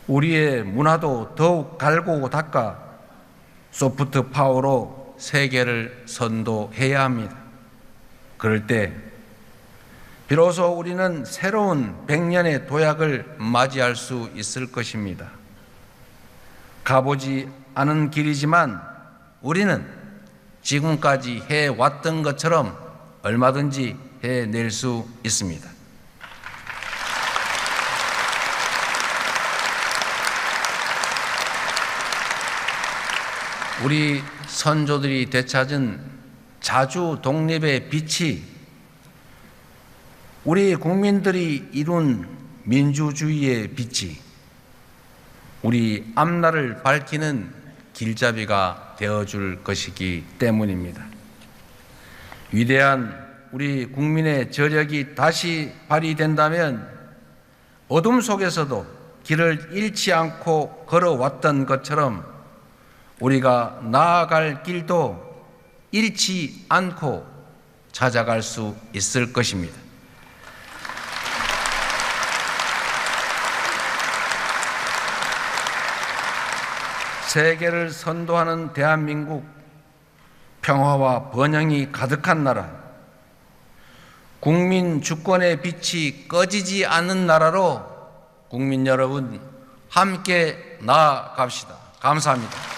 E: 우리의 문화도 더욱 갈고 닦아 소프트 파워로 세계를 선도해야 합니다. 그럴 때 비로소 우리는 새로운 100년의 도약을 맞이할 수 있을 것입니다. 가보지 않은 길이지만 우리는 지금까지 해왔던 것처럼 얼마든지 해낼 수 있습니다. 우리 선조들이 되찾은 자주 독립의 빛이 우리 국민들이 이룬 민주주의의 빛이 우리 앞날을 밝히는 길잡이가 되어줄 것이기 때문입니다. 위대한 우리 국민의 저력이 다시 발휘된다면 어둠 속에서도 길을 잃지 않고 걸어왔던 것처럼 우리가 나아갈 길도 잃지 않고 찾아갈 수 있을 것입니다. 세계를 선도하는 대한민국, 평화와 번영이 가득한 나라, 국민 주권의 빛이 꺼지지 않는 나라로 국민 여러분 함께 나아갑시다. 감사합니다.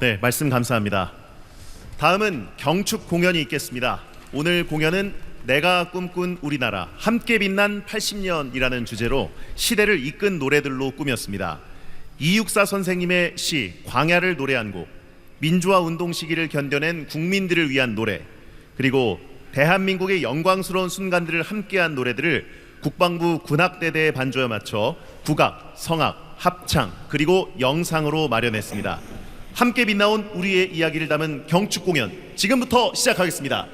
A: 네, 말씀 감사합니다. 다음은 경축 공연이 있겠습니다. 오늘 공연은 내가 꿈꾼 우리나라 함께 빛난 80년이라는 주제로 시대를 이끈 노래들로 꾸몄습니다. 이육사 선생님의 시 광야를 노래한 곡, 민주화 운동 시기를 견뎌낸 국민들을 위한 노래, 그리고 대한민국의 영광스러운 순간들을 함께한 노래들을 국방부 군악대대의 반주에 맞춰 국악, 성악, 합창, 그리고 영상으로 마련했습니다. 함께 빛나온 우리의 이야기를 담은 경축 공연 지금부터 시작하겠습니다.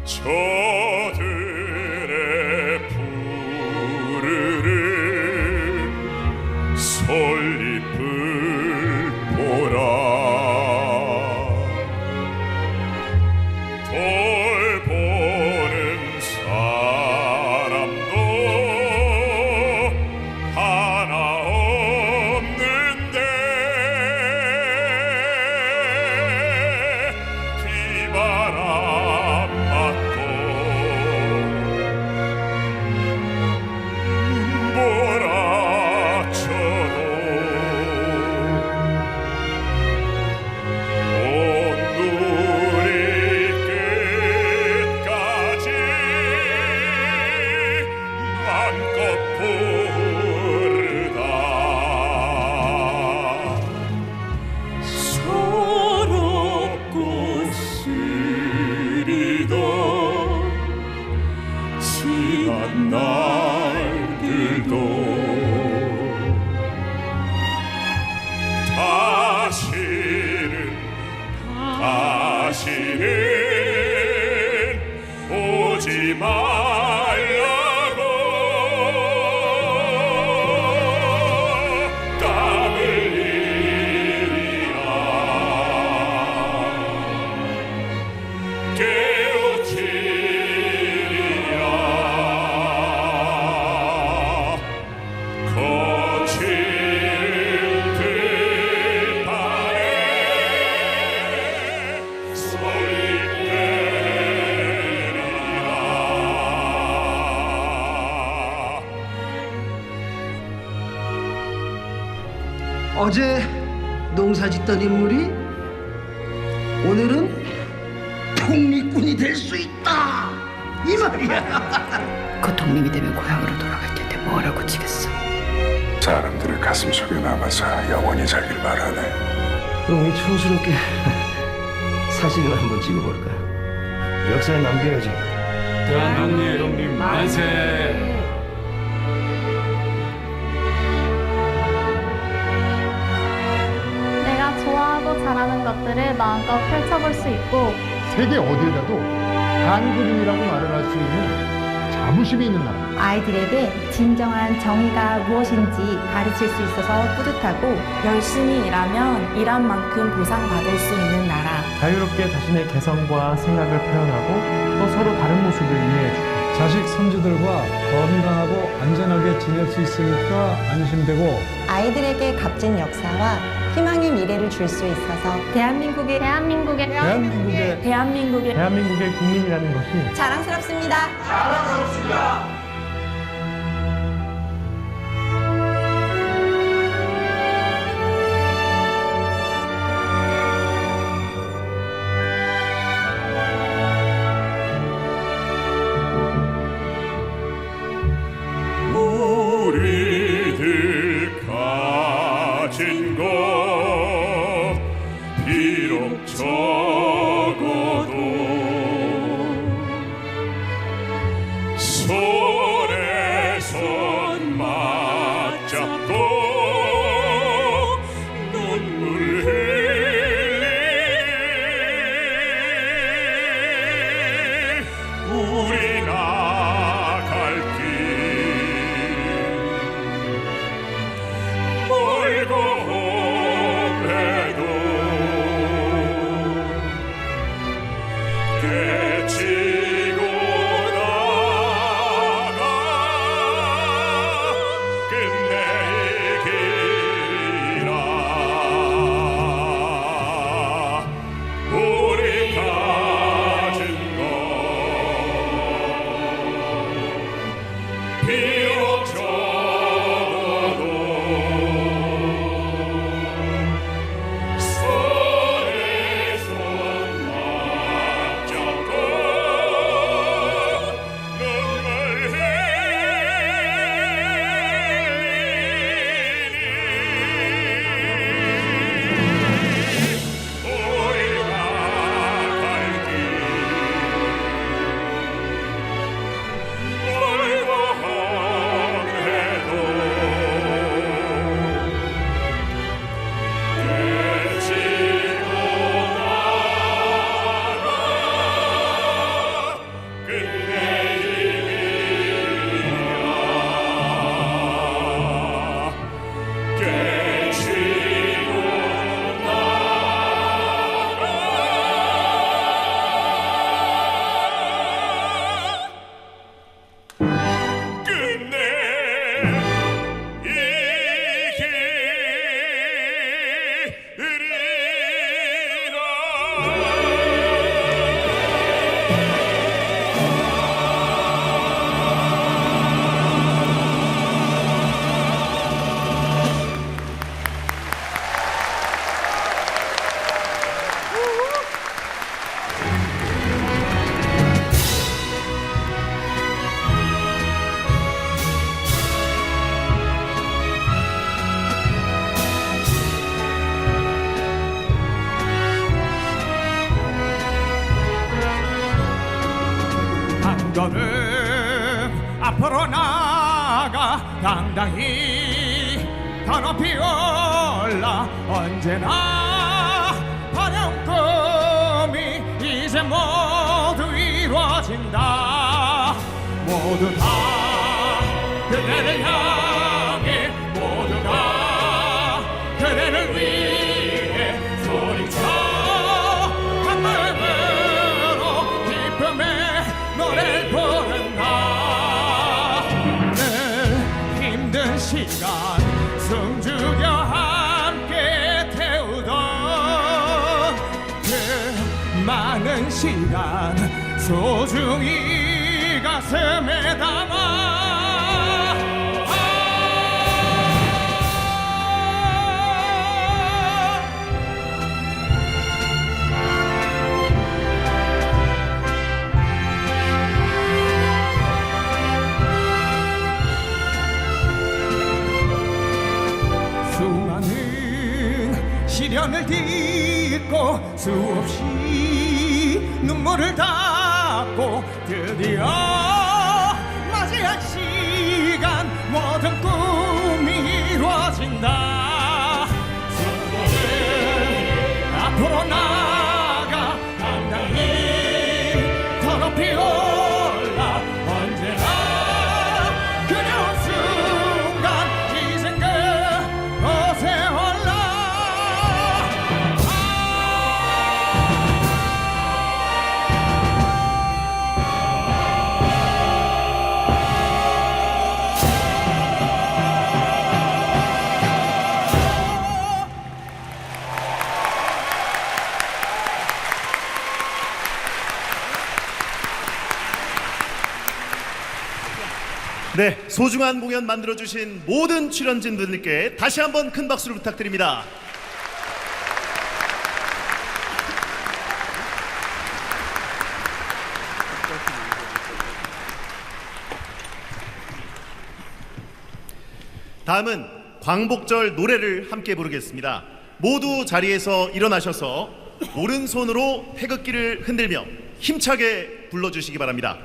B: 저들의 부르는 솔잎을 보라. 돌보는 사람도 하나 없는데 비바람 맞고 몰아쳐도 온누리 끝까지 맘껏 부르다. 서럽고 쓰리던 지난 날들도 다시는 오지 말라고 땀을 흘리라. 깨우치리라. 거칠 들판에
F: 어제 농사짓던 인물이 오늘은 독립군이 될 수 있다 이 말이야.
G: 곧 독립이 되면 고향으로 돌아갈 텐데 뭐라고 치겠어.
H: 사람들의 가슴 속에 남아서 영원히 살길 바라네.
I: 그럼 우리 촌스럽게 사진을 한번 찍어볼까? 역사에 남겨야지.
J: 대한독립 만세.
K: 내가 좋아하고 잘하는 것들을 마음껏 펼쳐볼 수 있고
L: 세계 어딜 가도 한국인이라고 말을 할 수 있는 자부심이 있는 나라.
K: 아이들에게 진정한 정의가 무엇인지 가르칠 수 있어서 뿌듯하고
D: 열심히 일하면 일한 만큼 보상받을 수 있는 나라.
I: 자유롭게 자신의 개성과 생각을 표현하고 또 서로 다른 모습을 이해해주고
L: 자식 손주들과 건강하고 안전하게 지낼 수 있으니까 안심되고
K: 아이들에게 값진 역사와 희망의 미래를 줄 수 있어서 대한민국의
I: 대한민국의 국민이라는 것이
K: 자랑스럽습니다.
B: 우리들 가진 것 비록 적어도 손에 손 맞잡고 눈물 흘리는 우리 나갈 길 멀고 험해도 깨치고 나가 끝내 이기리라. 우리 가진 것 한 걸음 앞으로 나가 당당히 더 높이 올라 언제나 바람 꿈이 이제 모두 이루어진다. 모두 다 그대를 향해 모두가 그대를 위해 소리쳐 한 마음으로 기쁨의 노래를 부른다. 늘 힘든 시간 숨죽여 함께 태우던 그 많은 시간 소중히 가슴에 담아. 수많은 시련을 딛고 수없이 눈물을 닦고 드디어 맞이할 시간 모든 꿈이 이루어진다. 수고는 앞으로 나가 당당히 더 높이 올라 언제나 그리운 순간 이젠 그곳에 올라.
A: 네, 소중한 공연 만들어주신 모든 출연진분들께 다시 한번 큰 박수를 부탁드립니다. 다음은 광복절 노래를 함께 부르겠습니다. 모두 자리에서 일어나셔서 오른손으로 태극기를 흔들며 힘차게 불러주시기 바랍니다.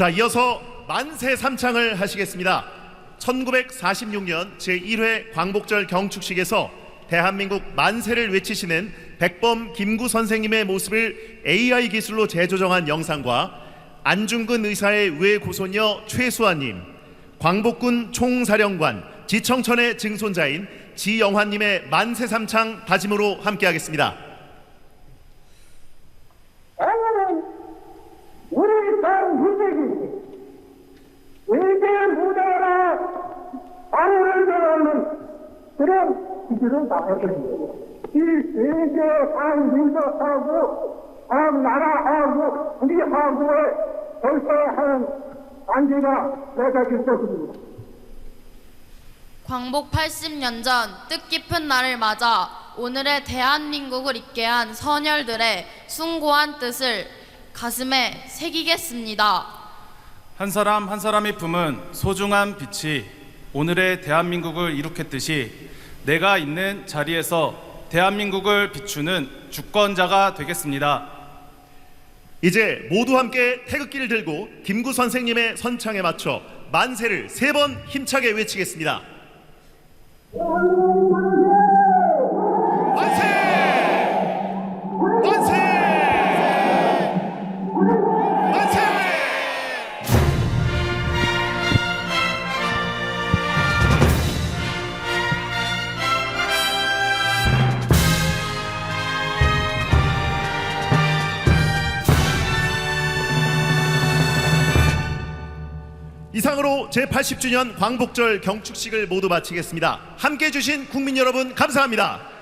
A: 자, 이어서 만세 삼창을 하시겠습니다. 1946년 제1회 광복절 경축식에서 대한민국 만세를 외치시는 백범 김구 선생님의 모습을 AI 기술로 재조정한 영상과 안중근 의사의 외고손녀 최수아님, 광복군 총사령관 지청천의 증손자인 지영환님의 만세 삼창 다짐으로 함께하겠습니다.
M: 우리 땅 무색이 외대의 무대라 방울을 들어오는 그런 기술을 나왔거든요. 이 세계 각 민족하고 각 나라하고 우리하고의 절대하는 관계가 맺어졌거든요.
N: 광복 80년 전 뜻깊은 날을 맞아 오늘의 대한민국을 있게 한 선열들의 숭고한 뜻을 가슴에 새기겠습니다.
J: 한 사람 한 사람이 품은 소중한 빛이 오늘의 대한민국을 이룩했듯이 내가 있는 자리에서 대한민국을 비추는 주권자가 되겠습니다.
A: 이제 모두 함께 태극기를 들고 김구 선생님의 선창에 맞춰 만세를 3번 힘차게 외치겠습니다. 만세! 만세! 만세! 이상으로 제80주년 광복절 경축식을 모두 마치겠습니다. 함께해 주신 국민 여러분 감사합니다.